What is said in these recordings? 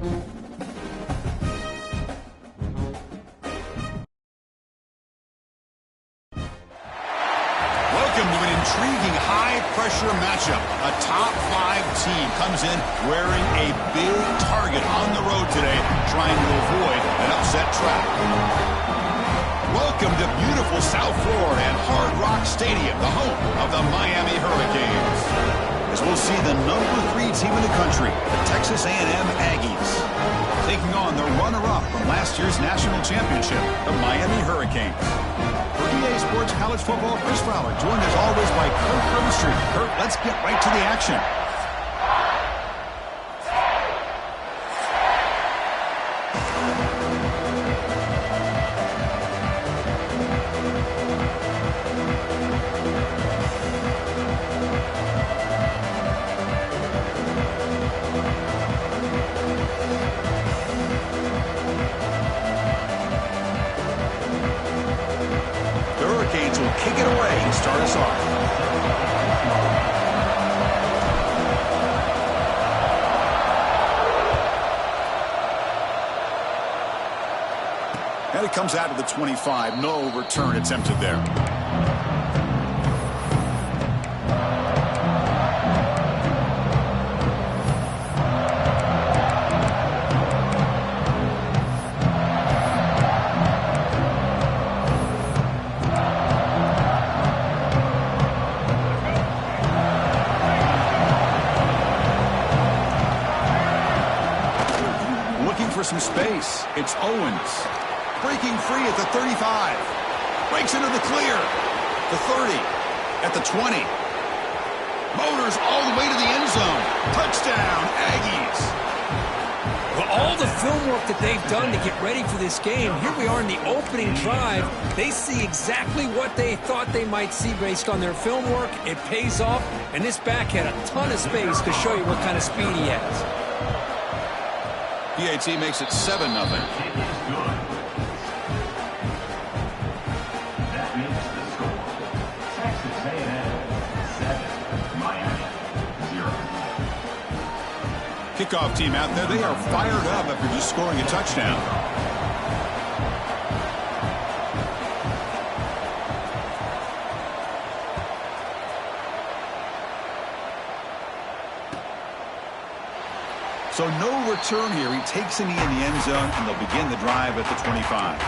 Welcome to an intriguing high-pressure matchup. A top-5 team comes in wearing a big target on the road today, trying to avoid an upset trap. Welcome to beautiful South Florida and Hard Rock Stadium, the home of the Miami Hurricanes. As we'll see the #3 team in the country, the Texas A&M Aggies, taking on the runner-up from last year's national championship, the Miami Hurricanes. For EA Sports College Football, Chris Fowler, joined as always by Kirk Herbstreit. Kirk, let's get right to the action. Will kick it away and start us off. And it comes out of the 25. No return attempted there. For some space. It's Owens breaking free at the 35. Breaks into the clear. The 30. At the 20. Motors all the way to the end zone. Touchdown, Aggies. Well, all the film work that they've done to get ready for this game, here we are in the opening drive. They see exactly what they thought they might see based on their film work. It pays off, and this back had a ton of space to show you what kind of speed he has. PAT makes it 7-0. That means the score. Texas A&M 7, Miami 0. Kickoff team out there, they are fired up after just scoring a touchdown. So no return here. He takes a knee in the end zone, and they'll begin the drive at the 25.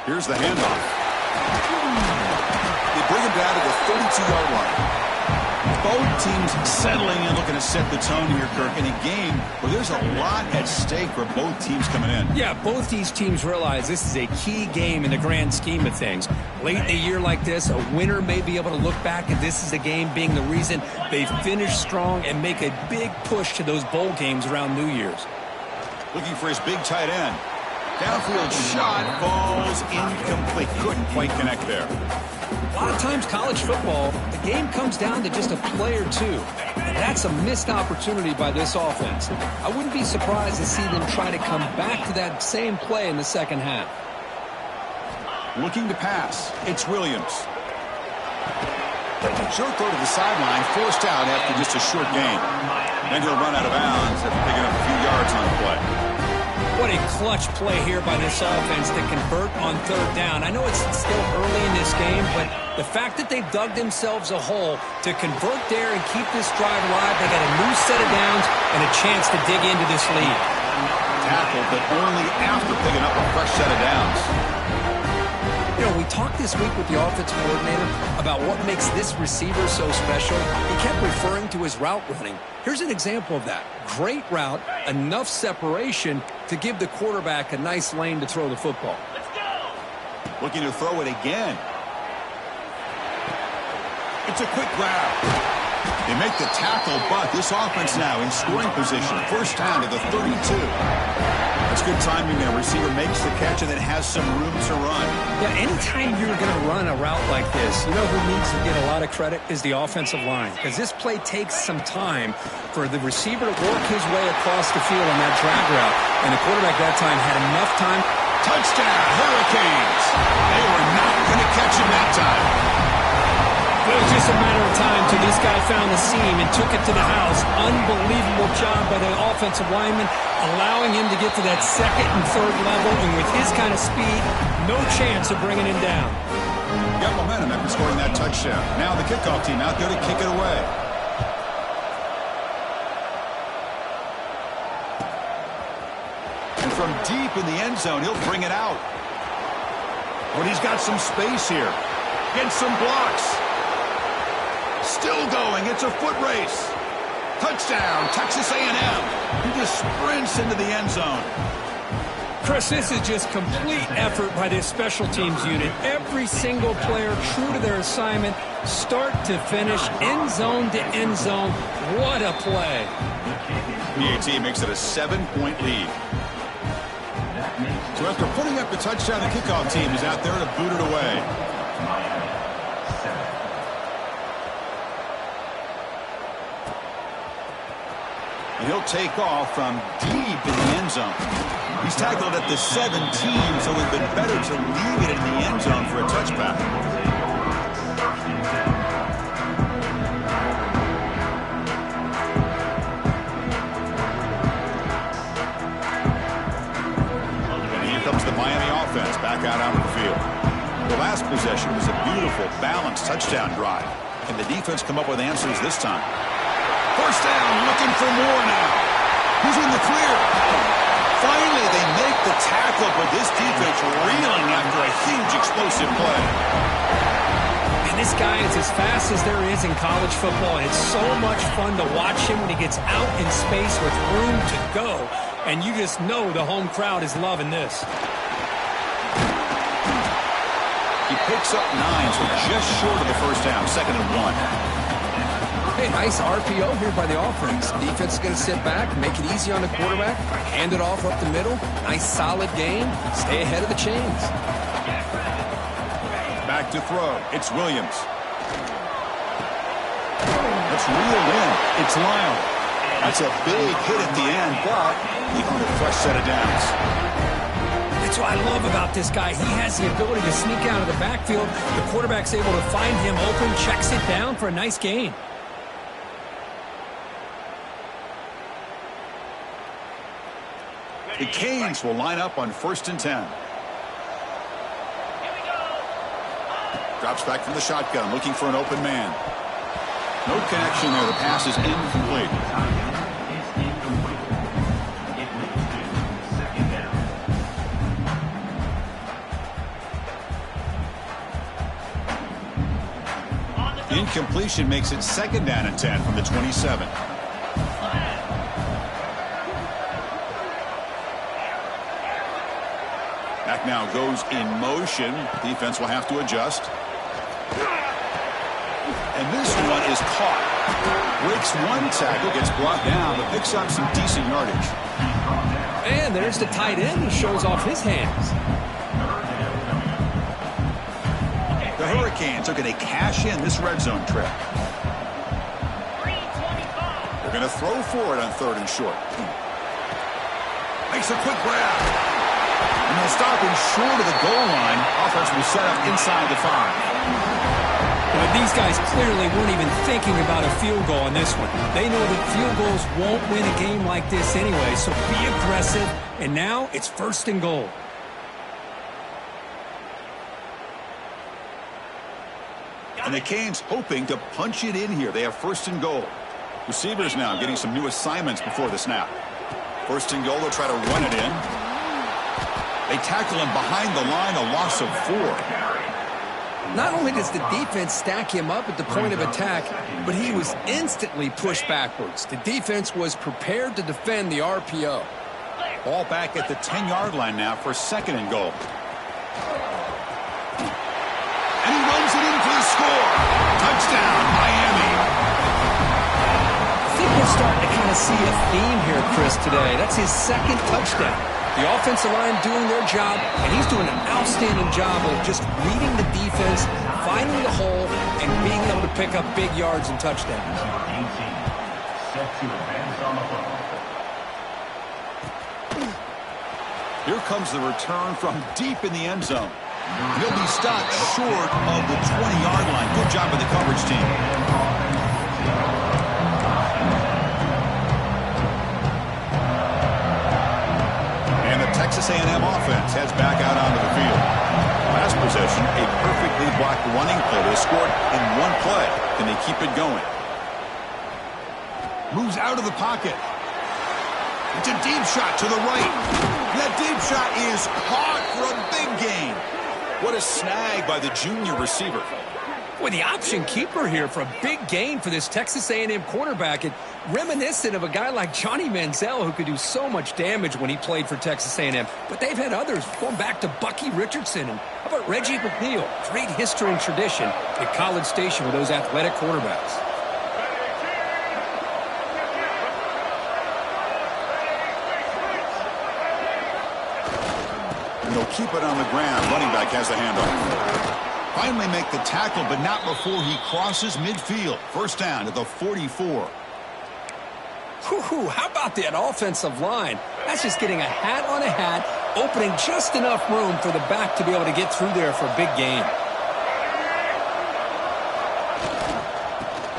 Here's the handoff. Bring him down to the 32-yard line. Both teams settling in, looking to set the tone here, Kirk, in a game where there's a lot at stake for both teams coming in. Yeah, both these teams realize this is a key game in the grand scheme of things. Late in a year like this, a winner may be able to look back at this as a game being the reason they finish strong and make a big push to those bowl games around New Year's. Looking for his big tight end. Downfield shot falls incomplete. Couldn't quite connect there. A lot of times college football, the game comes down to just a play or two. And that's a missed opportunity by this offense. I wouldn't be surprised to see them try to come back to that same play in the second half. Looking to pass. It's Williams. Short throw to the sideline, forced out after just a short gain. Then he'll run out of bounds after picking up a few yards on the play. What a clutch play here by this offense to convert on third down. I know it's still early in this game, but the fact that they've dug themselves a hole to convert there and keep this drive alive, they got a new set of downs and a chance to dig into this lead. Tackled, but only after picking up a fresh set of downs. You know, we talked this week with the offensive coordinator about what makes this receiver so special. He kept referring to his route running. Here's an example of that. Great route, enough separation to give the quarterback a nice lane to throw the football. Let's go. Looking to throw it again. It's a quick grab. They make the tackle, but this offense now in scoring position. First down to the 32. That's good timing there. Receiver makes the catch and then has some room to run. Yeah, anytime you're going to run a route like this, you know who needs to get a lot of credit is the offensive line. Because this play takes some time for the receiver to work his way across the field on that drag route. And the quarterback that time had enough time. Touchdown, Hurricanes. They were not going to catch him that time. It was just a matter of time till this guy found the seam and took it to the house. Unbelievable job by the offensive lineman, allowing him to get to that second and third level. And with his kind of speed, no chance of bringing him down. Got momentum after scoring that touchdown. Now the kickoff team out there to kick it away. And from deep in the end zone, he'll bring it out. But he's got some space here. Gets some blocks. Still going. It's a foot race. Touchdown, Texas A&M. He just sprints into the end zone. Chris, this is just complete effort by this special teams unit. Every single player true to their assignment, start to finish, end zone to end zone. What a play. PAT makes it a 7-point lead. So after putting up the touchdown, the kickoff team is out there to boot it away. And he'll take off from deep in the end zone. He's tackled at the 17, so it would have been better to leave it in the end zone for a touchback. And here comes the Miami offense back out onto the field. The last possession was a beautiful, balanced touchdown drive. Can the defense come up with answers this time? First down, looking for more now. Who's in the clear? Finally, they make the tackle, but this defense reeling after a huge explosive play. And this guy is as fast as there is in college football. It's so much fun to watch him when he gets out in space with room to go. And you just know the home crowd is loving this. He picks up 9, so just short of the first down, 2nd and 1. Hey, nice RPO here by the offense. Defense is going to sit back, make it easy on the quarterback, hand it off up the middle. Nice solid game. Stay ahead of the chains. Back to throw. It's Williams. That's reeled in. It's Lyle. That's a big hit at the end, but he earned a fresh set of downs. That's what I love about this guy. He has the ability to sneak out of the backfield. The quarterback's able to find him open, checks it down for a nice gain. The Canes will line up on 1st and 10. Drops back from the shotgun, looking for an open man. No connection there. The pass is incomplete. Incompletion makes it 2nd down and 10 from the 27. Back now goes in motion. Defense will have to adjust. And this one is caught. Breaks one tackle, gets brought down, but picks up some decent yardage. And there's the tight end who shows off his hands. The Hurricanes are going to cash in this red zone trip. They're going to throw for it on 3rd and short. Makes a quick grab. And they'll stop him short of the goal line. Offense will set up inside the 5. But these guys clearly weren't even thinking about a field goal on this one. They know that field goals won't win a game like this anyway, so be aggressive. And now it's 1st and goal. And the Canes hoping to punch it in here. They have 1st and goal. Receivers now getting some new assignments before the snap. 1st and goal, they'll try to run it in. They tackle him behind the line, a loss of 4. Not only does the defense stack him up at the point of attack, but he was instantly pushed backwards. The defense was prepared to defend the RPO. Ball back at the 10-yard line now for 2nd and goal. And he runs it in for the score. Touchdown, Miami. see a theme here, Chris, today. That's his second touchdown. The offensive line doing their job, and he's doing an outstanding job of just reading the defense, finding the hole, and being able to pick up big yards and touchdowns. 18. Set to advance on the football. Here comes the return from deep in the end zone. He'll be stopped short of the 20-yard line. Good job by the coverage team. And the Texas A&M offense heads back out onto the field. Last possession, a perfectly blocked running play. They scored in one play. Can they keep it going? Moves out of the pocket. It's a deep shot to the right. That deep shot is caught for a big gain. What a snag by the junior receiver. Boy, the option keeper here for a big gain for this Texas A&M quarterback. And reminiscent of a guy like Johnny Manziel, who could do so much damage when he played for Texas A&M. But they've had others, going back to Bucky Richardson. And how about Reggie McNeil? Great history and tradition at College Station with those athletic quarterbacks. They'll keep it on the ground. Running back has the handoff. Finally make the tackle, but not before he crosses midfield. First down at the 44. How about that offensive line? That's just getting a hat on a hat, opening just enough room for the back to be able to get through there for a big gain.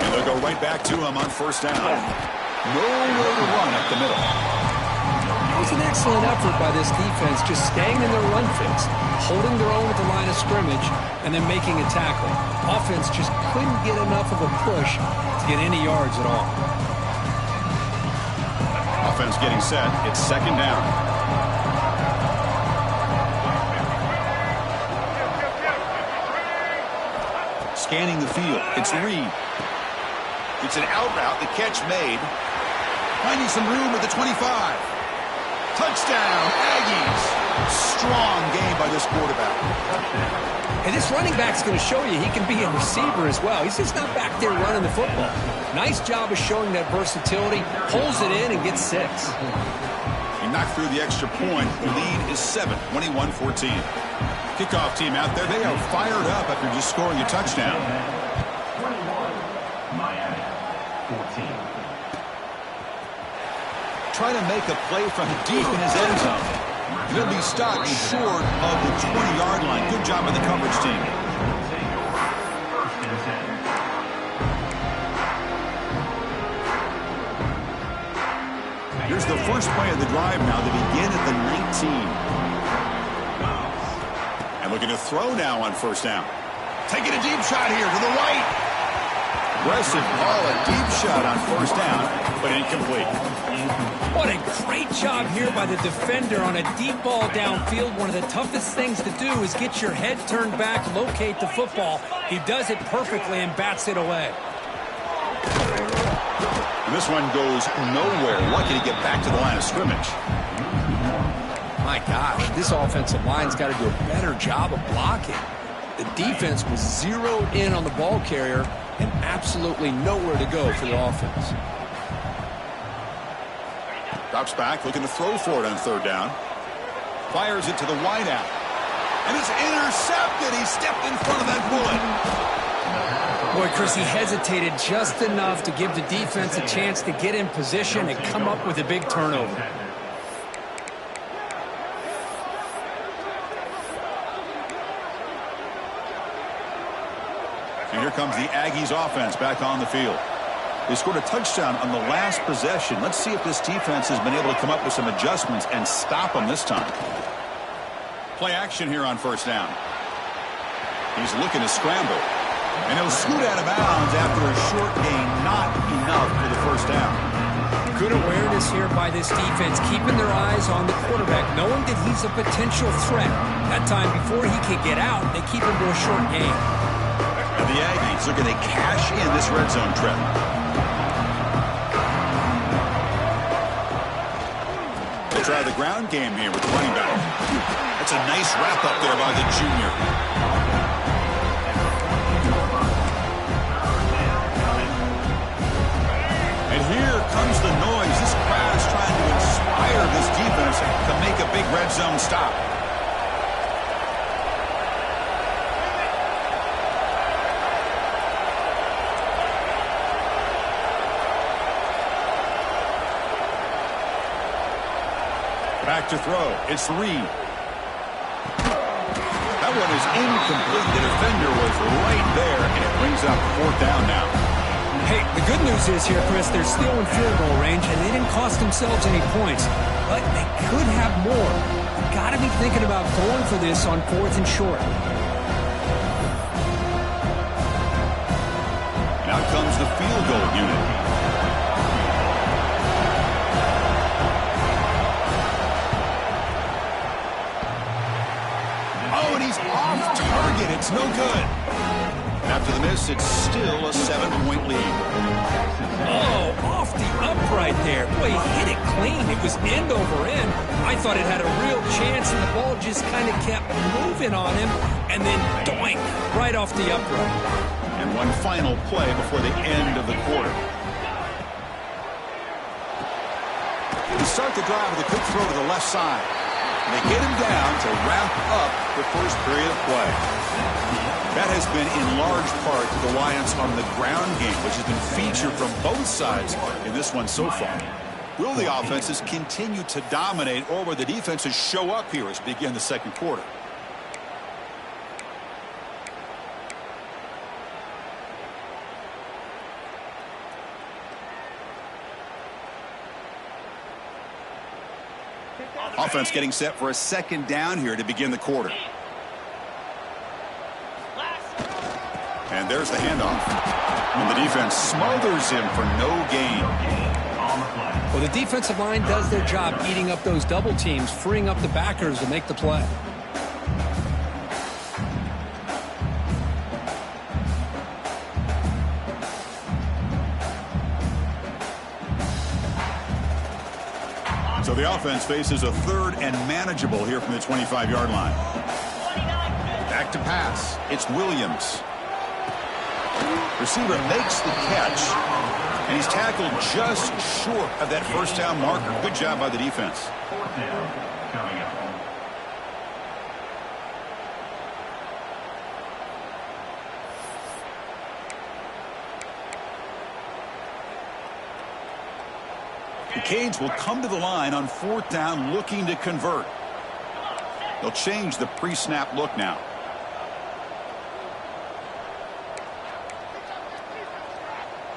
And they'll go right back to him on first down. Nowhere to run up the middle. It was an excellent effort by this defense, just staying in their run fits, holding their own at the line of scrimmage, and then making a tackle. Offense just couldn't get enough of a push to get any yards at all. Offense getting set. It's second down. Scanning the field. It's Reed. It's an out route. The catch made. Finding some room at the 25. Touchdown, Aggies. Strong game by this quarterback. And this running back's going to show you he can be a receiver as well. He's just not back there running the football. Nice job of showing that versatility. Pulls it in and gets 6. He knocked through the extra point. The lead is 7, 21-14. Kickoff team out there. They are fired up after just scoring a touchdown. 21, Miami, 14. Trying to make a play from deep in his end zone. He'll be stopped short of the 20-yard line. Good job by the coverage team. Here's the first play of the drive now. They begin at the 19. And looking to throw now on first down. Taking a deep shot here to the right. Aggressive call, a deep shot on first down, but incomplete. What a great job here by the defender on a deep ball downfield. One of the toughest things to do is get your head turned back, locate the football. He does it perfectly and bats it away. And this one goes nowhere. Lucky to get back to the line of scrimmage. My gosh, this offensive line's got to do a better job of blocking. The defense was zeroed in on the ball carrier and absolutely nowhere to go for the offense. Drops back, looking to throw for it on third down. Fires it to the wideout. And it's intercepted. He stepped in front of that bullet. Boy, Chris, he hesitated just enough to give the defense a chance to get in position and come up with a big turnover. And here comes the Aggies offense back on the field. They scored a touchdown on the last possession. Let's see if this defense has been able to come up with some adjustments and stop them this time. Play action here on first down. He's looking to scramble. And he'll scoot out of bounds after a short gain. Not enough for the first down. Good awareness here by this defense, keeping their eyes on the quarterback, knowing that he's a potential threat. That time before he can get out, they keep him to a short gain. And the Aggies looking to cash in this red zone trip. They try the ground game here with the running back. That's a nice wrap up there by the junior. And here comes the noise. This crowd is trying to inspire this defense to make a big red zone stop. Back to throw. It's Reed. That one is incomplete. The defender was right there, and it brings up 4th down now. Hey, the good news is here, Chris, they're still in field goal range, and they didn't cost themselves any points. But they could have more. Got to be thinking about going for this on 4th and short. Now comes the field goal unit. Off target. It's no good. After the miss, it's still a 7-point lead. Oh, off the upright there. Boy, he hit it clean. It was end over end. I thought it had a real chance, and the ball just kind of kept moving on him, and then doink, right off the upright. And one final play before the end of the quarter. To start the drive with a quick throw to the left side. They get him down to wrap up the first period of play. That has been in large part the reliance on the ground game, which has been featured from both sides in this one so far. Will the offenses continue to dominate, or will the defenses show up here as we begin the second quarter? Offense getting set for a 2nd down here to begin the quarter. And there's the handoff. And the defense smothers him for no gain. Well, the defensive line does their job eating up those double teams, freeing up the backers to make the play. So the offense faces a 3rd and manageable here from the 25-yard line. Back to pass. It's Williams. Receiver makes the catch, and he's tackled just short of that 1st down marker. Good job by the defense. 4th down coming up. The Canes will come to the line on 4th down looking to convert. They'll change the pre-snap look now.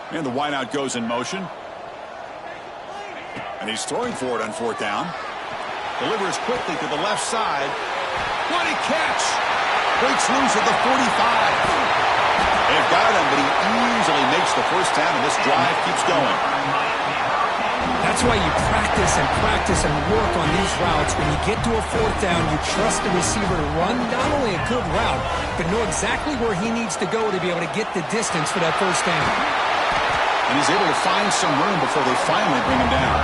And the wideout goes in motion. And he's throwing for it on 4th down. Delivers quickly to the left side. What a catch! Breaks loose at the 45. They've got him, but he easily makes the 1st down, and this drive keeps going. That's why you practice and work on these routes. When you get to a 4th down, you trust the receiver to run not only a good route, but know exactly where he needs to go to be able to get the distance for that 1st down. And he's able to find some room before they finally bring him down.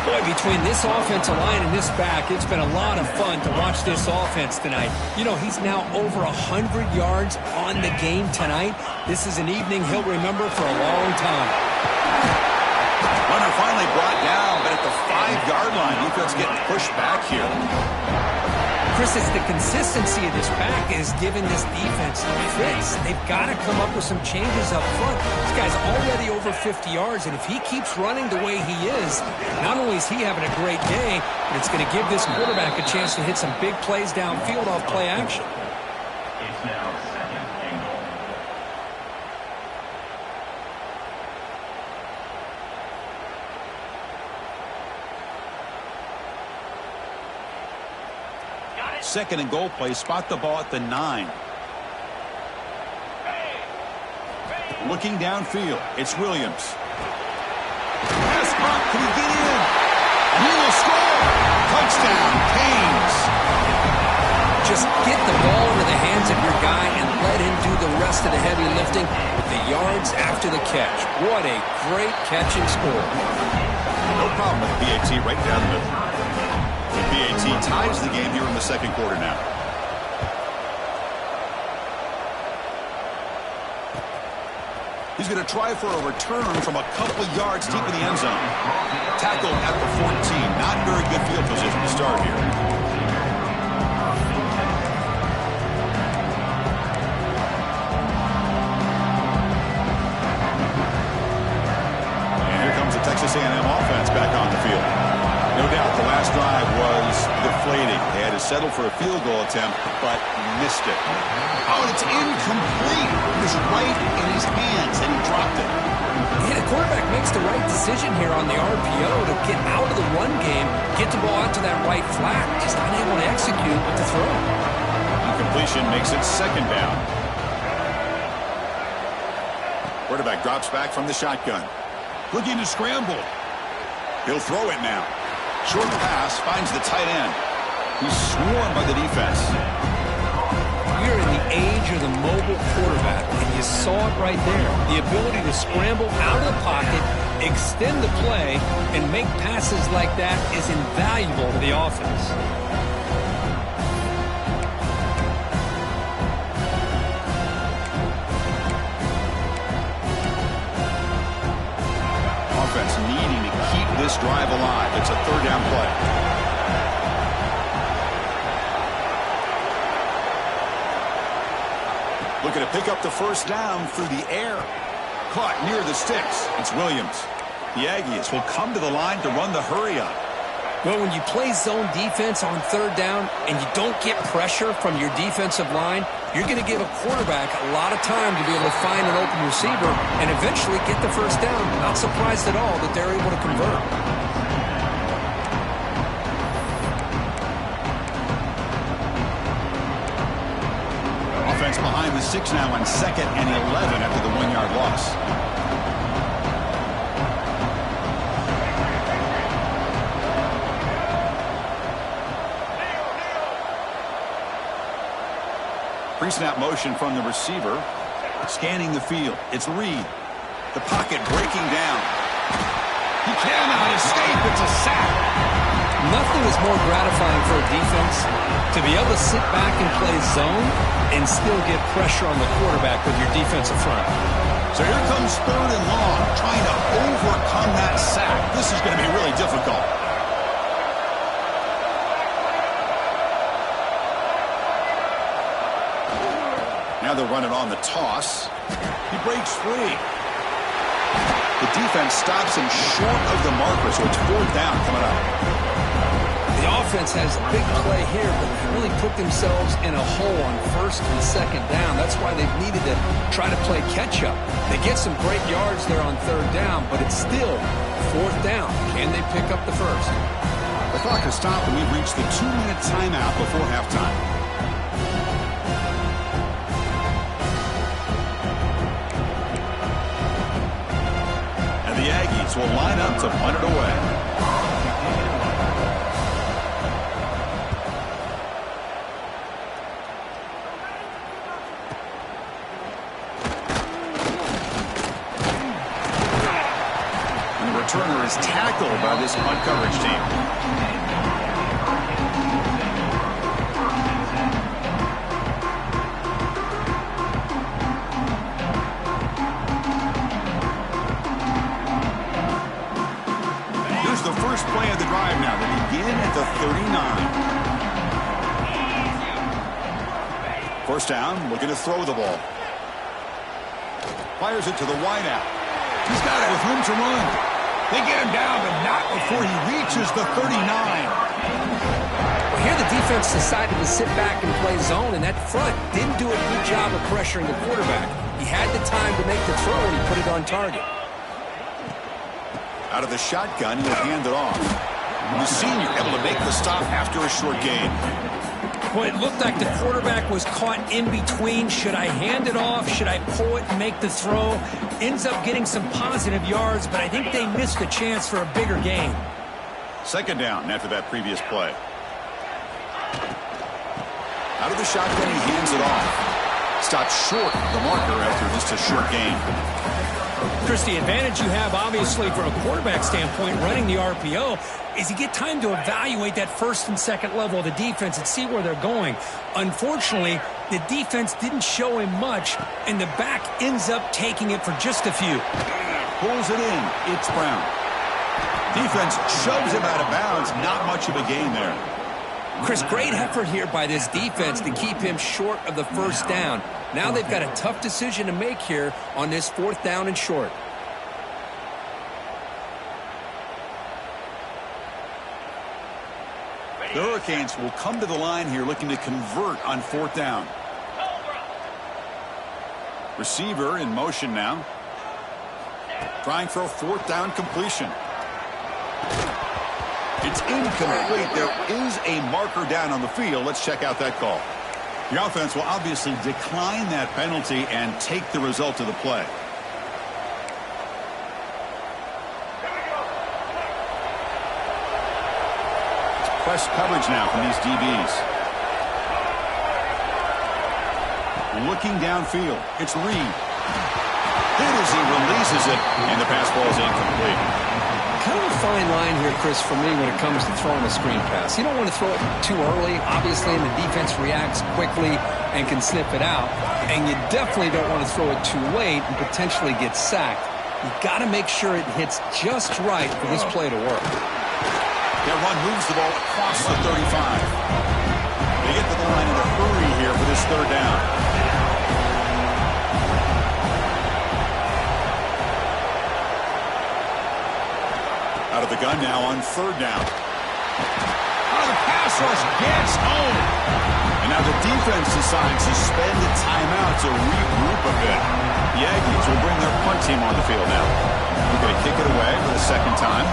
Boy, between this offensive line and this back, it's been a lot of fun to watch this offense tonight. You know, he's now over 100 yards on the game tonight. This is an evening he'll remember for a long time. Runner finally brought down, but at the 5-yard line, defense getting pushed back here. Chris, it's the consistency of this back is giving this defense fits. They've got to come up with some changes up front. This guy's already over 50 yards, and if he keeps running the way he is, not only is he having a great day, but it's going to give this quarterback a chance to hit some big plays downfield off play action. It's now 2nd and goal. Second and goal play. Spot the ball at the 9. Looking downfield. It's Williams. Pass caught. Can he get in? And he will score. Touchdown, Canes. Just get the ball into the hands of your guy and let him do the rest of the heavy lifting with the yards after the catch. What a great catch and score. No problem with the PAT right down the middle. The PAT ties the game here in the second quarter now. He's going to try for a return from a couple yards deep in the end zone. Tackled at the 14. Not very good field position to start here. And here comes the Texas A&M offense back on the field. No doubt the last drive was deflating. They had to settle for a field goal attempt, but missed it. Oh, it's incomplete. It was right in his hands, and he dropped it. Yeah, the quarterback makes the right decision here on the RPO to get out of the run game, get the ball out to that right flat. Just unable to execute with the throw. Incompletion makes it second down. Quarterback drops back from the shotgun. Looking to scramble. He'll throw it now. Short pass finds the tight end. He's swarmed by the defense. We're in the age of the mobile quarterback, and you saw it right there. The ability to scramble out of the pocket, extend the play, and make passes like that is invaluable to the offense. Offense needing to keep this drive alive. It's a third down play. Looking to pick up the first down through the air. Caught near the sticks. It's Williams. The Aggies will come to the line to run the hurry up. Well, when you play zone defense on third down and you don't get pressure from your defensive line, you're going to give a quarterback a lot of time to be able to find an open receiver and eventually get the first down. Not surprised at all that they're able to convert. Offense behind the 6 now on 2nd and 11 after the 1-yard loss. Pre-snap motion from the receiver. Scanning the field. It's Reed. The pocket breaking down. He cannot escape. It's a sack. Nothing is more gratifying for a defense to be able to sit back and play zone and still get pressure on the quarterback with your defensive front. So here comes 3rd and long, trying to overcome that sack. This is going to be really difficult. Now they'll run it on the toss. He breaks free. The defense stops him short of the marker, so it's 4th down coming up. The offense has a big play here, but they really put themselves in a hole on 1st and 2nd down. That's why they've needed to try to play catch-up. They get some great yards there on 3rd down, but it's still 4th down. Can they pick up the first? The clock has stopped, and we've reached the 2-minute timeout before halftime. And the Aggies will line up to punt it away. Returner is tackled by this punt coverage team. Here's the first play of the drive now. They begin at the 39. First down, looking to throw the ball. Fires it to the wideout. He's got it with room to run. They get him down, but not before he reaches the 39. Well, here the defense decided to sit back and play zone, and that front didn't do a good job of pressuring the quarterback. He had the time to make the throw, and he put it on target. Out of the shotgun, he'll hand it off. The senior able to make the stop after a short gain. Well, it looked like the quarterback was caught in between. Should I hand it off? Should I pull it and make the throw? Ends up getting some positive yards, but I think they missed a chance for a bigger gain. 2nd down after that previous play. Out of the shotgun, he hands it off. Stopped short of the marker after just a short gain. Chris, the advantage you have, obviously, from a quarterback standpoint, running the RPO, is you get time to evaluate that first and second level of the defense and see where they're going. Unfortunately, the defense didn't show him much, and the back ends up taking it for just a few. Pulls it in. It's Brown. Defense shoves him out of bounds. Not much of a gain there. Chris, great effort here by this defense to keep him short of the first down. Now they've got a tough decision to make here on this 4th down and short. The Hurricanes will come to the line here looking to convert on 4th down. Receiver in motion now. Trying for a 4th down completion. It's incomplete. There is a marker down on the field. Let's check out that call. The offense will obviously decline that penalty and take the result of the play. It's press coverage now from these DBs. Looking downfield. It's Reed. Hit as he releases it, and the pass ball is incomplete. Kind of a fine line here, Chris, for me when it comes to throwing a screen pass. You don't want to throw it too early, obviously, and the defense reacts quickly and can sniff it out. And you definitely don't want to throw it too late and potentially get sacked. You got to make sure it hits just right for this play to work. That run moves the ball across the 35. They get to the line in a hurry here for this 3rd down. Out of the gun now on 3rd down. Oh, the pass rush gets home. And now the defense decides to spend a timeout to regroup a bit. The Aggies will bring their punt team on the field now. They're going to kick it away for the 2nd time.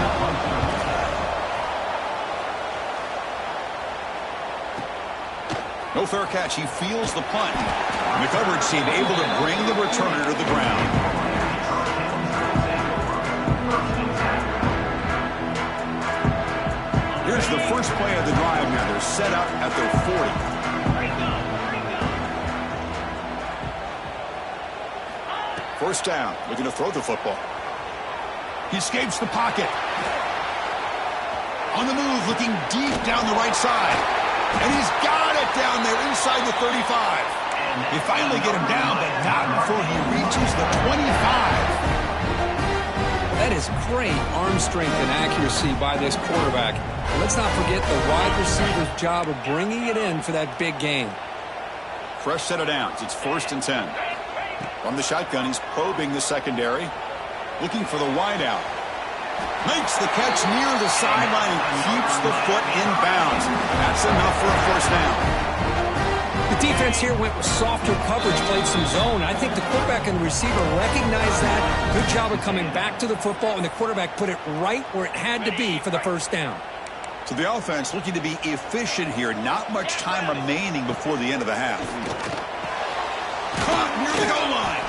No fair catch. He feels the punt. And the coverage team able to bring the returner to the ground. Here's the first play of the drive now. They're set up at their 40. First down. Looking to throw the football. He escapes the pocket. On the move, looking deep down the right side. And he's got it down there inside the 35. They finally get him down, but not before he reaches the 25. That is great arm strength and accuracy by this quarterback. And let's not forget the wide receiver's job of bringing it in for that big gain. Fresh set of downs. It's 1st and 10. From the shotgun, he's probing the secondary. Looking for the wideout. Makes the catch near the sideline and keeps the foot in bounds. That's enough for a 1st down. The defense here went with softer coverage, played some zone. I think the quarterback and the receiver recognized that. Good job of coming back to the football, and the quarterback put it right where it had to be for the 1st down. So the offense looking to be efficient here. Not much time remaining before the end of the half. Caught near the goal line.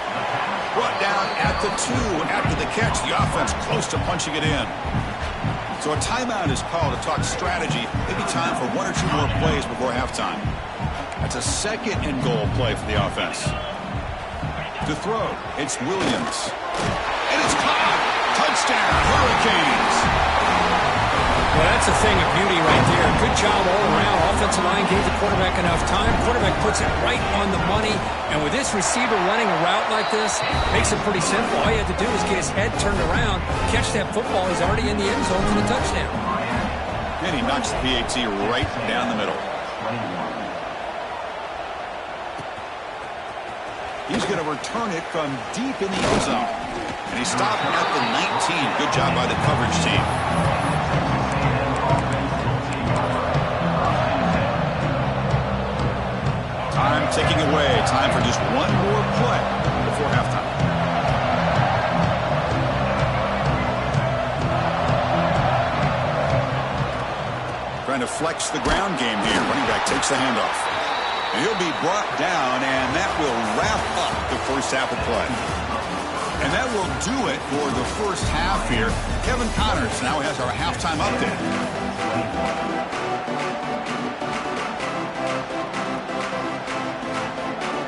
Brought down at the 2 after the catch. The offense close to punching it in. So a timeout is called to talk strategy. Maybe time for 1 or 2 more plays before halftime. That's a 2nd and goal play for the offense. To throw, it's Williams. And it's caught. Touchdown, Hurricanes. Well, that's a thing of beauty right there. Good job all around. Offensive line gave the quarterback enough time. Quarterback puts it right on the money. And with this receiver running a route like this, makes it pretty simple. All you have to do is get his head turned around, catch that football. He's already in the end zone for the touchdown. And he knocks the PAT right down the middle. He's going to return it from deep in the end zone. And he stopped at the 19. Good job by the coverage team. Time ticking away. Time for just 1 more play before halftime. Trying to flex the ground game here. Running back takes the handoff. And he'll be brought down, and that will wrap up the first half of play. And that will do it for the first half here. Kevin Connors now has our halftime update.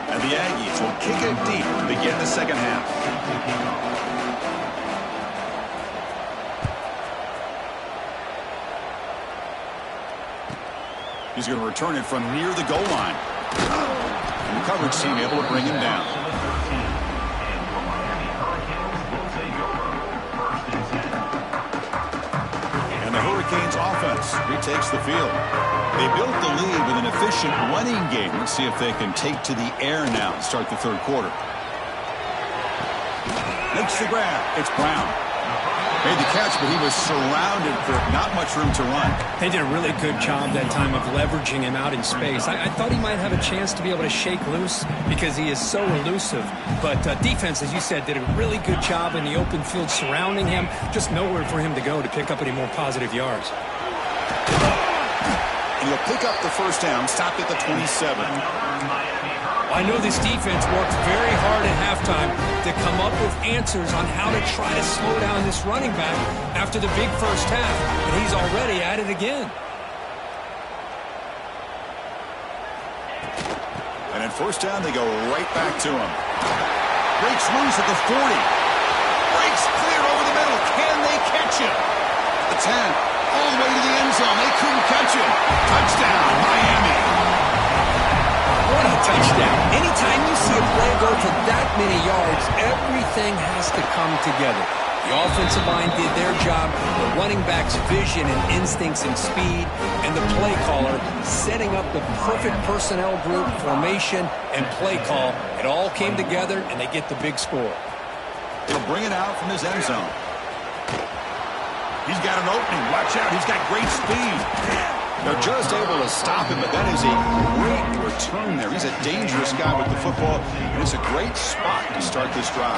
And the Aggies will kick it deep to begin the second half. He's going to return it from near the goal line. And the coverage team able to bring him down. And the Hurricanes offense retakes the field. They built the lead with an efficient running game. Let's see if they can take to the air now and start the third quarter. Makes the grab. It's Brown. Made the catch, but he was surrounded for not much room to run. They did a really good job that time of leveraging him out in space. I thought he might have a chance to be able to shake loose because he is so elusive. But defense, as you said, did a really good job in the open field surrounding him. Just nowhere for him to go to pick up any more positive yards. And he'll pick up the first down, stopped at the 27. I know this defense worked very hard at halftime to come up with answers on how to try to slow down this running back after the big first half, and he's already at it again. And at first down, they go right back to him. Breaks loose at the 40. Breaks clear over the middle. Can they catch him? The 10, all the way to the end zone. They couldn't catch him. Touchdown, Miami. What a touchdown. Anytime you see a play go for that many yards, everything has to come together. The offensive line did their job, the running back's vision and instincts and speed, and the play caller setting up the perfect personnel group, formation, and play call. It all came together, and they get the big score. He'll bring it out from his end zone. He's got an opening. Watch out. He's got great speed. They're just able to stop him, but that is a great return there. He's a dangerous guy with the football, and it's a great spot to start this drive.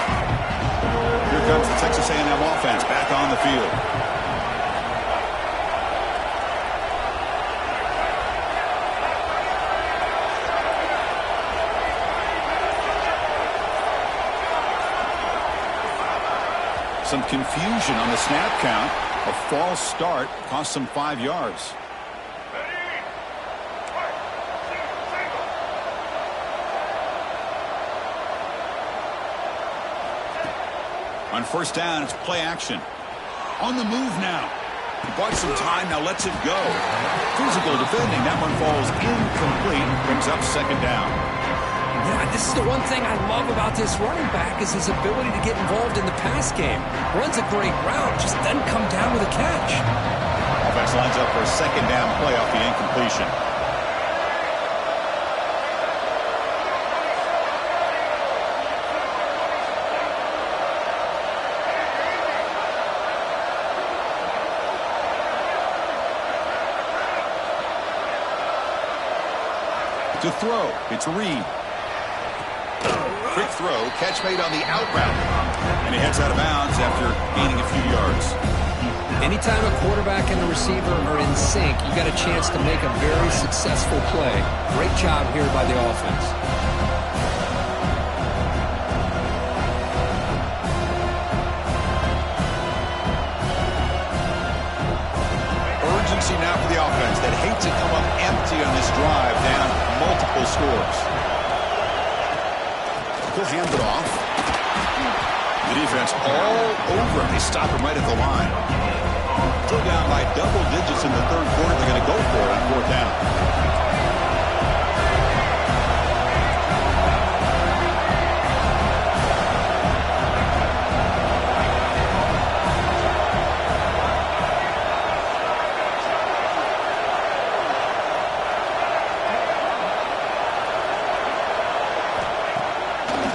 Here comes the Texas A&M offense back on the field. Some confusion on the snap count. A false start cost them 5 yards. On first down, it's play action. On the move now. He bought some time, now lets it go. Physical defending, that one falls incomplete. Brings up second down. Yeah, this is the one thing I love about this running back is his ability to get involved in the pass game. Runs a great route, just doesn't come down with a catch. Offense lines up for a second down play off the incompletion. To throw, it's Reed. Quick throw, catch made on the out route. And he heads out of bounds after gaining a few yards. Anytime a quarterback and a receiver are in sync, you got a chance to make a very successful play. Great job here by the offense. Urgency now for the offense that hate to come up empty on this drive, down multiple scores. He'll hand it off. The defense all over him. They stop him right at the line. Still down by double digits in the third quarter. They're going to go for it on fourth down.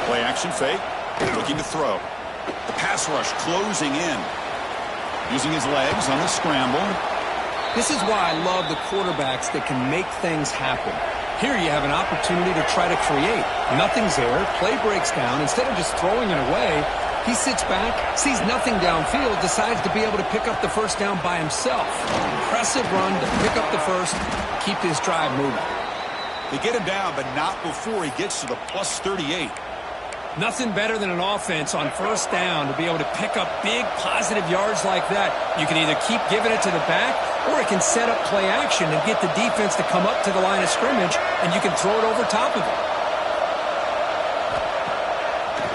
Play action fake, looking to throw. The pass rush closing in. Using his legs on the scramble. This is why I love the quarterbacks that can make things happen. Here you have an opportunity to try to create. Nothing's there, play breaks down. Instead of just throwing it away, he sits back, sees nothing downfield, decides to be able to pick up the first down by himself. Impressive run to pick up the first, keep this drive moving. They get him down, but not before he gets to the plus 38. Nothing better than an offense on first down to be able to pick up big positive yards like that. You can either keep giving it to the back, or it can set up play action and get the defense to come up to the line of scrimmage, and you can throw it over top of it.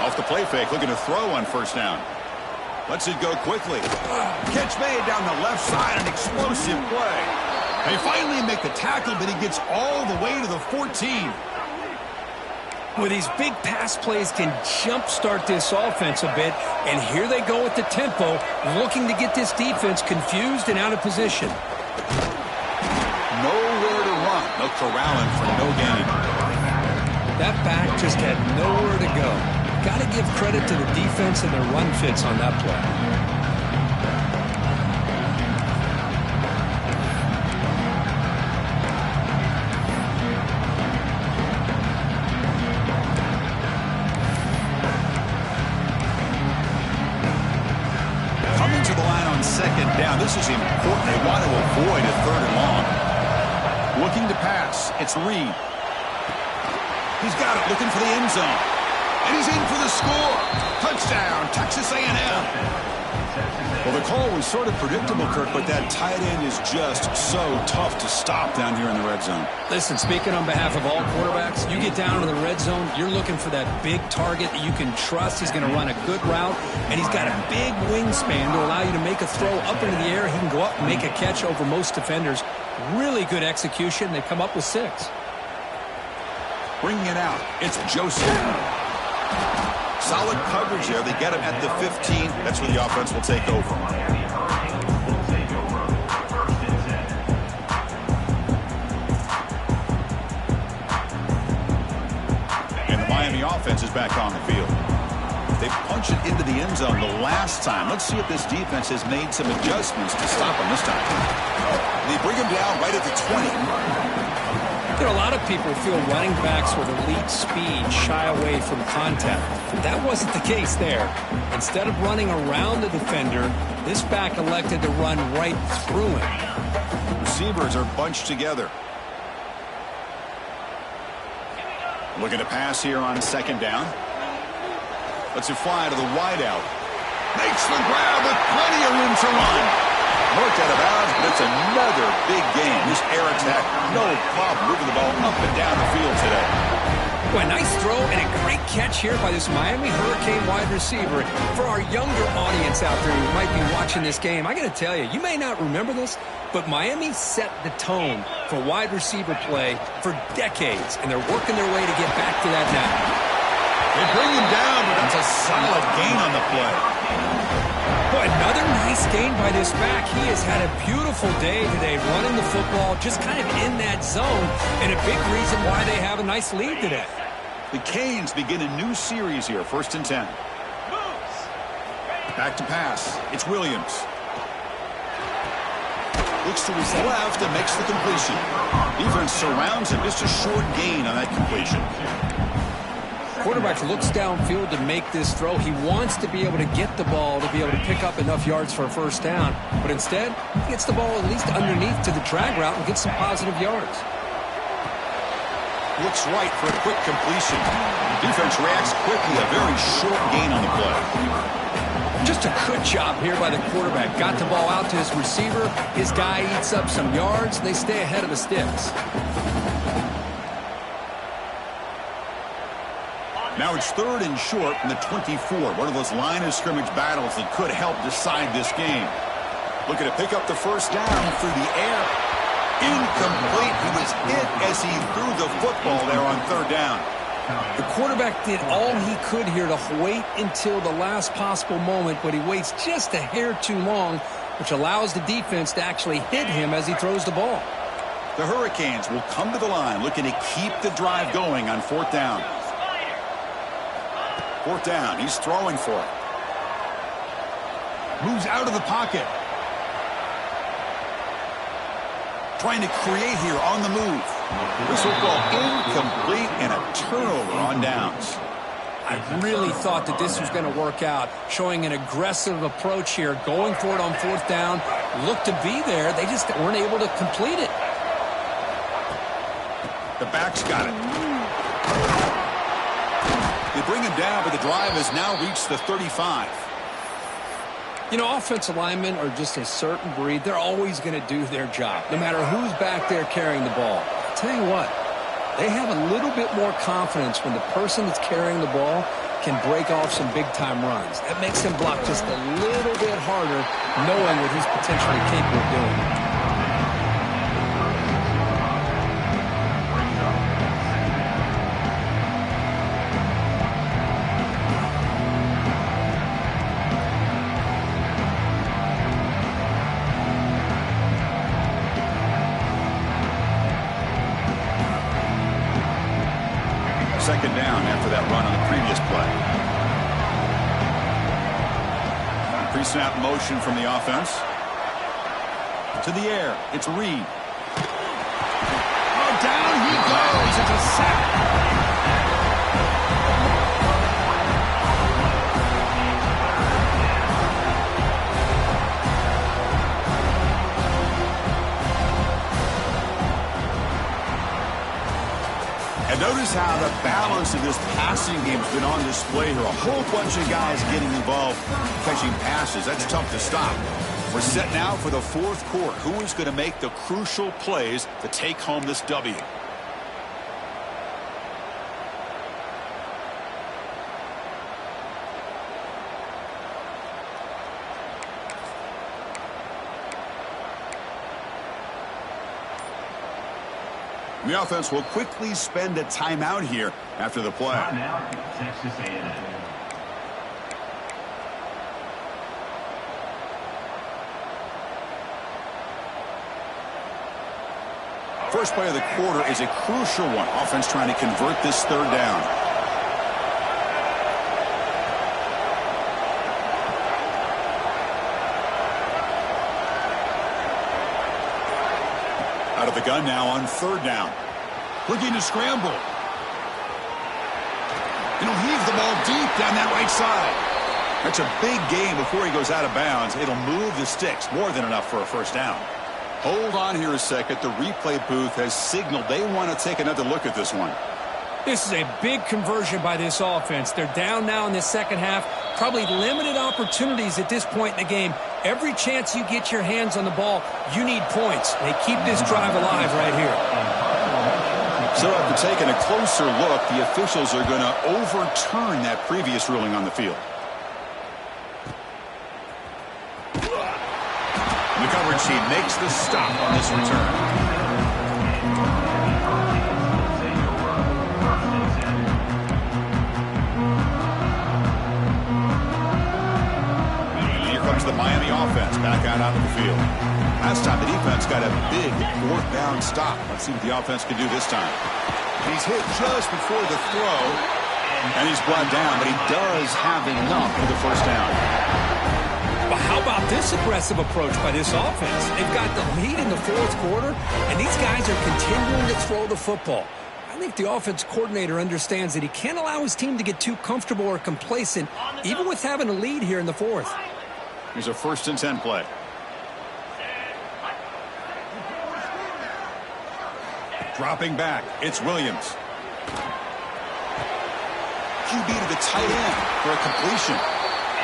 Off the play fake, looking to throw on first down. Lets it go quickly. Catch made down the left side, an explosive play. They finally make the tackle, but he gets all the way to the 14. With these big pass plays can jumpstart this offense a bit, and here they go with the tempo, looking to get this defense confused and out of position. Nowhere to run. They'll corral him for no gain. That back just had nowhere to go. Got to give credit to the defense and their run fits on that play. Coming to the line on second down. This is important. They want to avoid a third and long. Looking to pass. It's Reed. He's got it. Looking for the end zone. And he's in for the score. Touchdown, Texas A&M. Well, the call was sort of predictable, Kirk, but that tight end is just so tough to stop down here in the red zone. Listen, speaking on behalf of all quarterbacks, you get down to the red zone, you're looking for that big target that you can trust. He's going to run a good route, and he's got a big wingspan to allow you to make a throw up into the air. He can go up and make a catch over most defenders. Really good execution. They come up with 6. Bringing it out, it's Joseph. Solid coverage there. They get him at the 15. That's where the offense will take over. And the Miami offense is back on the field. They punched it into the end zone the last time. Let's see if this defense has made some adjustments to stop him this time. They bring him down right at the 20. You know, a lot of people feel running backs with elite speed shy away from contact. That wasn't the case there. Instead of running around the defender, this back elected to run right through him. Receivers are bunched together. Looking to pass here on second down. Lets it fly to the wideout. Makes the grab with plenty of room to run. Worked out of bounds, but it's another big game. This air attack, no problem moving the ball up and down the field today. Well, a nice throw and a great catch here by this Miami Hurricane wide receiver. For our younger audience out there who might be watching this game, I got to tell you, you may not remember this, but Miami set the tone for wide receiver play for decades, and they're working their way to get back to that now. They bring him down, but that's a solid gain on the play. Boy, another nice gain by this back. He has had a beautiful day today running the football, just kind of in that zone, and a big reason why they have a nice lead today. The Canes begin a new series here, 1st and 10. Back to pass. It's Williams. Looks to his left and makes the completion. Defense surrounds him. Just a short gain on that completion. Quarterback looks downfield to make this throw. He wants to be able to get the ball to be able to pick up enough yards for a first down. But instead, he gets the ball at least underneath to the drag route and gets some positive yards. Looks right for a quick completion. Defense reacts quickly. A very short gain on the play. Just a good job here by the quarterback. Got the ball out to his receiver. His guy eats up some yards. They stay ahead of the sticks. Now it's 3rd and short from the 24. One of those line of scrimmage battles that could help decide this game. Looking to pick up the first down through the air. Incomplete. He was hit as he threw the football there on 3rd down. The quarterback did all he could here to wait until the last possible moment, but he waits just a hair too long, which allows the defense to actually hit him as he throws the ball. The Hurricanes will come to the line looking to keep the drive going on 4th down. 4th down. He's throwing for it. Moves out of the pocket. Trying to create here on the move. This will go incomplete and a turnover on downs. I really thought that this was going to work out, showing an aggressive approach here, going for it on 4th down. Looked to be there. They just weren't able to complete it. The back's got it. They bring him down, but the drive has now reached the 35. You know, offensive linemen are just a certain breed. They're always going to do their job, no matter who's back there carrying the ball. I'll tell you what, they have a little bit more confidence when the person that's carrying the ball can break off some big-time runs. That makes him block just a little bit harder, knowing what he's potentially capable of doing. second down after that run on the previous play. Pre-snap motion from the offense. To the air. It's Reed. Oh, down he goes. It's a sack. And notice how the balance of this passing game has been on display here. A whole bunch of guys getting involved catching passes. That's tough to stop. We're set now for the fourth quarter. Who is going to make the crucial plays to take home this W? The offense will quickly spend a timeout here after the play. Timeout, Texas A&M. First play of the quarter is a crucial one. Offense trying to convert this third down. Out of the gun now on third down. Looking to scramble. And he'll heave the ball deep down that right side. That's a big gain before he goes out of bounds. It'll move the sticks. More than enough for a first down. Hold on here a second. The replay booth has signaled they want to take another look at this one. This is a big conversion by this offense. They're down now in the second half. Probably limited opportunities at this point in the game. Every chance you get your hands on the ball, you need points. They keep this drive alive right here. So after taking a closer look, the officials are going to overturn that previous ruling on the field. The coverage team makes the stop on this return. The Miami offense back out onto the field. Last time the defense got a big fourth down stop. Let's see what the offense can do this time. He's hit just before the throw, and he's brought down, but he does have enough for the first down. But how about this aggressive approach by this offense? They've got the lead in the fourth quarter, and these guys are continuing to throw the football. I think the offense coordinator understands that he can't allow his team to get too comfortable or complacent, even with having a lead here in the fourth. Here's a 1st and 10 play. Dropping back, it's Williams. QB to the tight end for a completion.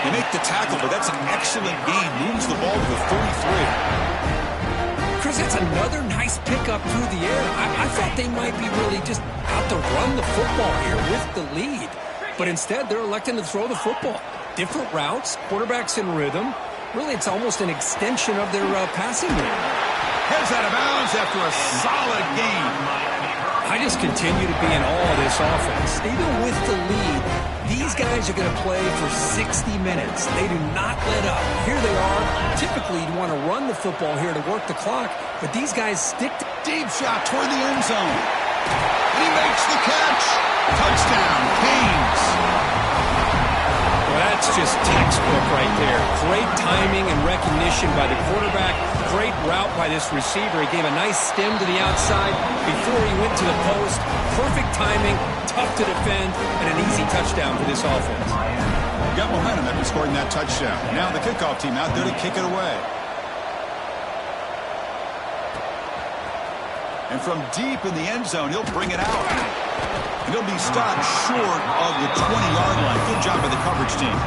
They make the tackle, but that's an excellent gain. Moves the ball to the 33. Chris, that's another nice pickup through the air. I thought they might be really just out to run the football here with the lead. But instead, they're electing to throw the football. Different routes, quarterbacks in rhythm. Really, it's almost an extension of their passing game. Heads out of bounds after a solid game. I just continue to be in awe of this offense. Even with the lead, these guys are going to play for 60 minutes. They do not let up. Here they are. Typically, you'd want to run the football here to work the clock, but these guys stick to deep shot toward the end zone. He makes the catch. Touchdown, Canes. Well, that's just textbook right there. Great timing and recognition by the quarterback. Great route by this receiver. He gave a nice stem to the outside before he went to the post. Perfect timing, tough to defend, and an easy touchdown for this offense. Got momentum after scoring that touchdown. Now the kickoff team out there to kick it away. And from deep in the end zone, he'll bring it out. And he'll be stopped short of the 20-yard line. Good job by the coverage team.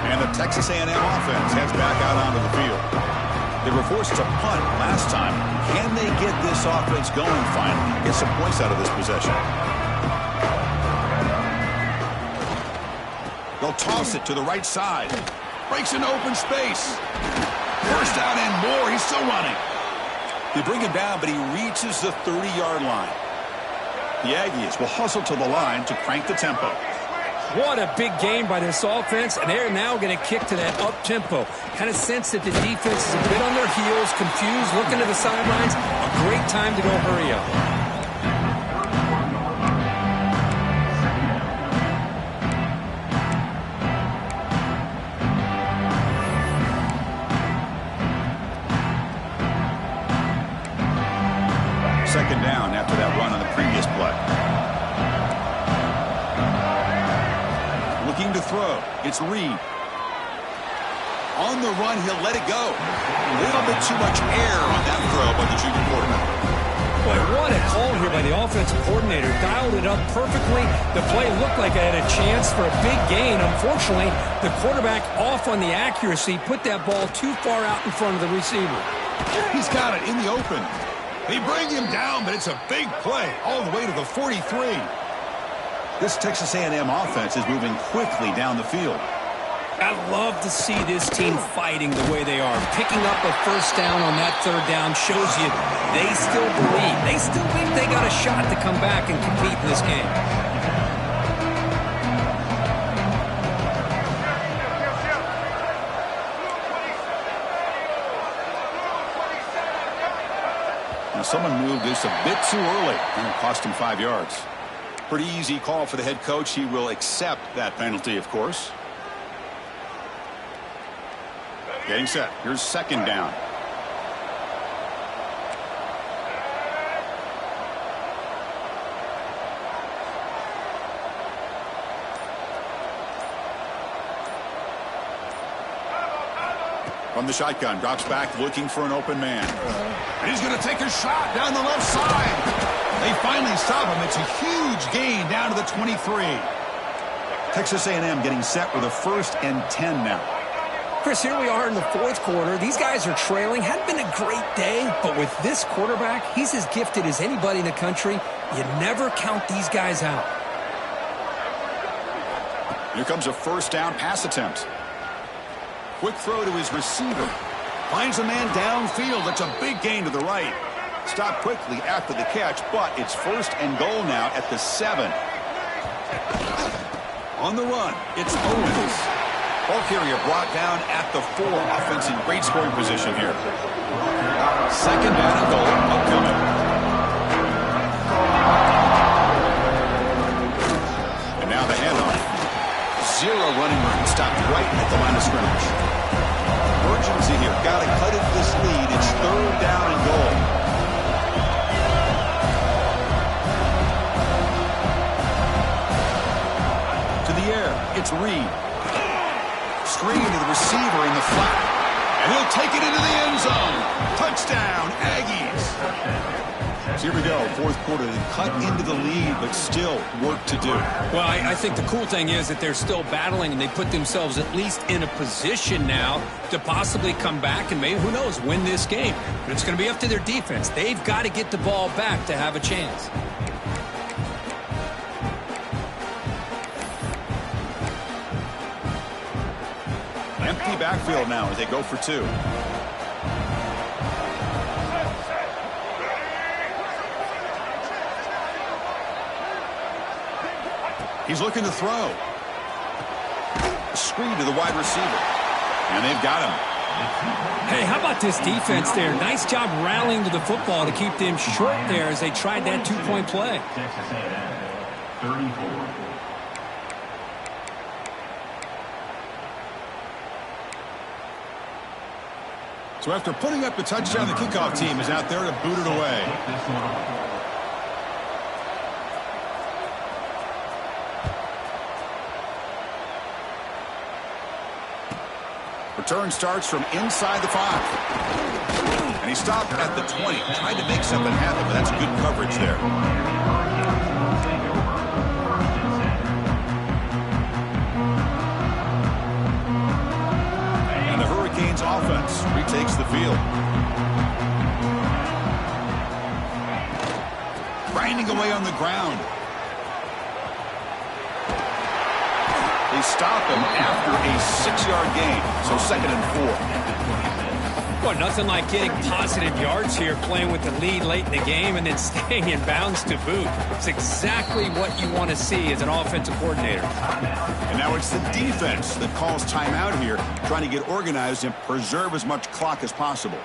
And the Texas A&M offense heads back out onto the field. They were forced to punt last time. Can they get this offense going finally? Get some points out of this possession. They'll toss it to the right side. Breaks into open space. First down and more. He's still running. They bring him down, but he reaches the 30-yard line. The Aggies will hustle to the line to crank the tempo. What a big game by this offense, and they're now going to kick to that up-tempo. Kind of sense that the defense is a bit on their heels, confused, looking to the sidelines. A great time to go hurry up. Second down after that run on the previous play. Looking to throw. It's Reed. On the run, he'll let it go. A little bit too much air on that throw by the junior quarterback. Boy, what a call here by the offensive coordinator. Dialed it up perfectly. The play looked like it had a chance for a big gain. Unfortunately, the quarterback off on the accuracy, put that ball too far out in front of the receiver. He's got it in the open. They bring him down, but it's a big play all the way to the 43. This Texas A&M offense is moving quickly down the field. I love to see this team fighting the way they are. Picking up a first down on that third down shows you they still believe. They still think they got a shot to come back and compete in this game. Now someone moved this a bit too early, and it cost him 5 yards. Pretty easy call for the head coach. He will accept that penalty, of course. Getting set. Here's second down. From the shotgun, drops back looking for an open man. And he's going to take a shot down the left side. They finally stop him. It's a huge gain down to the 23. Texas A&M getting set with a 1st and 10 now. Chris, here we are in the fourth quarter. These guys are trailing. Hadn't been a great day, but with this quarterback, he's as gifted as anybody in the country. You never count these guys out. Here comes a first down pass attempt. Quick throw to his receiver. Finds a man downfield. That's a big gain to the right. Stopped quickly after the catch, but it's 1st and goal now at the 7. On the run, it's Owens. Ball carrier brought down at the 4. Offense in great scoring position here. Second down and goal upcoming. And now the handoff. 0 running room. Stopped right at the line of scrimmage. Urgency here. Got to cut into this lead. It's 3rd down and goal. To the air. It's Reed. Screen to the receiver in the flat. And he'll take it into the end zone. Touchdown, Aggies. So here we go. Fourth quarter. They cut into the lead, but still work to do. Well, I think the cool thing is that they're still battling, and they put themselves at least in a position now to possibly come back and maybe, who knows, win this game. But it's going to be up to their defense. They've got to get the ball back to have a chance. Empty backfield now as they go for 2. He's looking to throw. Screen to the wide receiver. And they've got him. Hey, how about this defense there? Nice job rallying to the football to keep them short there as they tried that 2-point play. Texas A&M, 34. So after putting up the touchdown, the kickoff team is out there to boot it away. Return starts from inside the 5. And he stopped at the 20. Tried to make something happen, but that's good coverage there. And the Hurricanes offense retakes the field. Grinding away on the ground. They stop him after a 6-yard gain, so 2nd and 4. Well, nothing like getting positive yards here, playing with the lead late in the game, and then staying in bounds to boot. It's exactly what you want to see as an offensive coordinator. And now it's the defense that calls timeout here, trying to get organized and preserve as much clock as possible.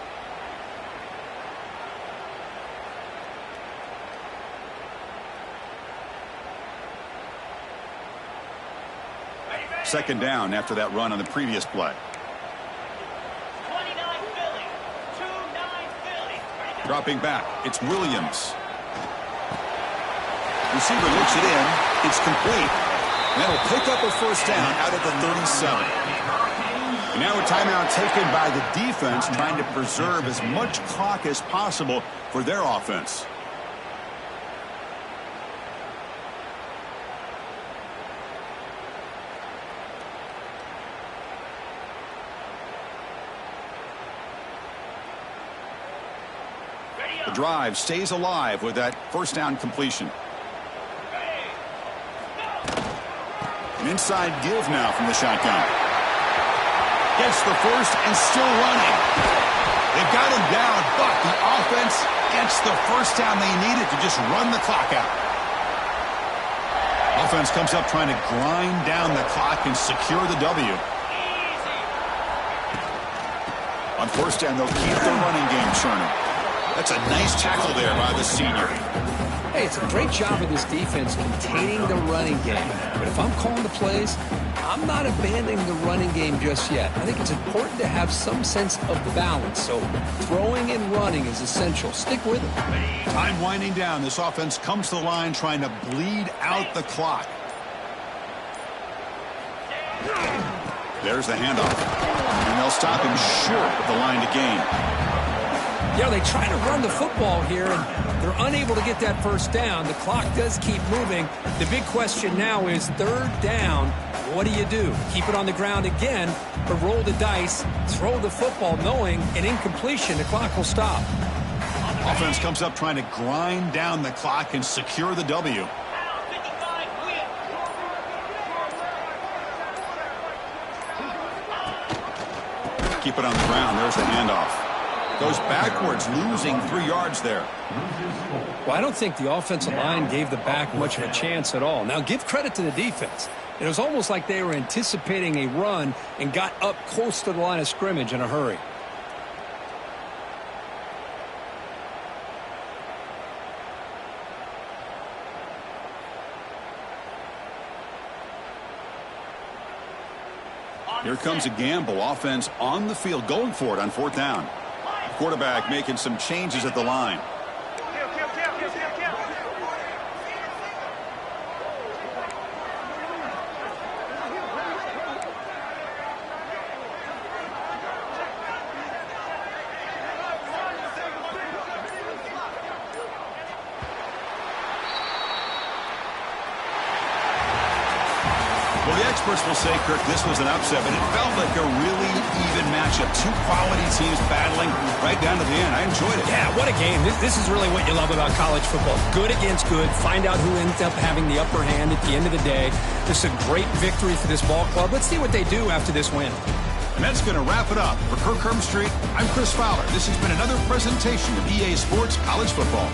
Second down after that run on the previous play. Dropping back, it's Williams. Receiver looks it in. It's complete. That'll pick up a first down out of the 37. And now a timeout taken by the defense, trying to preserve as much clock as possible for their offense. The drive stays alive with that first down completion. An inside give now from the shotgun. Gets the first and still running. They've got him down, but the offense gets the first down they needed to just run the clock out. Offense comes up trying to grind down the clock and secure the W. On first down, they'll keep the running game churning. That's a nice tackle there by the senior. Hey, it's a great job of this defense containing the running game. But if I'm calling the plays, I'm not abandoning the running game just yet. I think it's important to have some sense of balance. So throwing and running is essential. Stick with it. Time winding down. This offense comes to the line trying to bleed out the clock. There's the handoff. And they'll stop him short of the line to gain. You know, they try to run the football here, and they're unable to get that first down. The clock does keep moving. The big question now is third down. What do? Keep it on the ground again, or roll the dice, throw the football, knowing an incompletion, the clock will stop. Offense comes up trying to grind down the clock and secure the W. Keep it on the ground. There's the handoff. Goes backwards, losing 3 yards there. Well, I don't think the offensive line gave the back much of a chance at all. Now, give credit to the defense. It was almost like they were anticipating a run and got up close to the line of scrimmage in a hurry. Here comes a gamble. Offense on the field, going for it on fourth down. Quarterback making some changes at the line. Well, the experts will say, Kirk, this was an upset, but it felt like a really even matchup. Two quality teams battling right down to the end. I enjoyed it. Yeah, what a game. This is really what you love about college football. Good against good. Find out who ends up having the upper hand at the end of the day. This is a great victory for this ball club. Let's see what they do after this win. And that's going to wrap it up. For Kirk Street, I'm Chris Fowler. This has been another presentation of EA Sports College Football.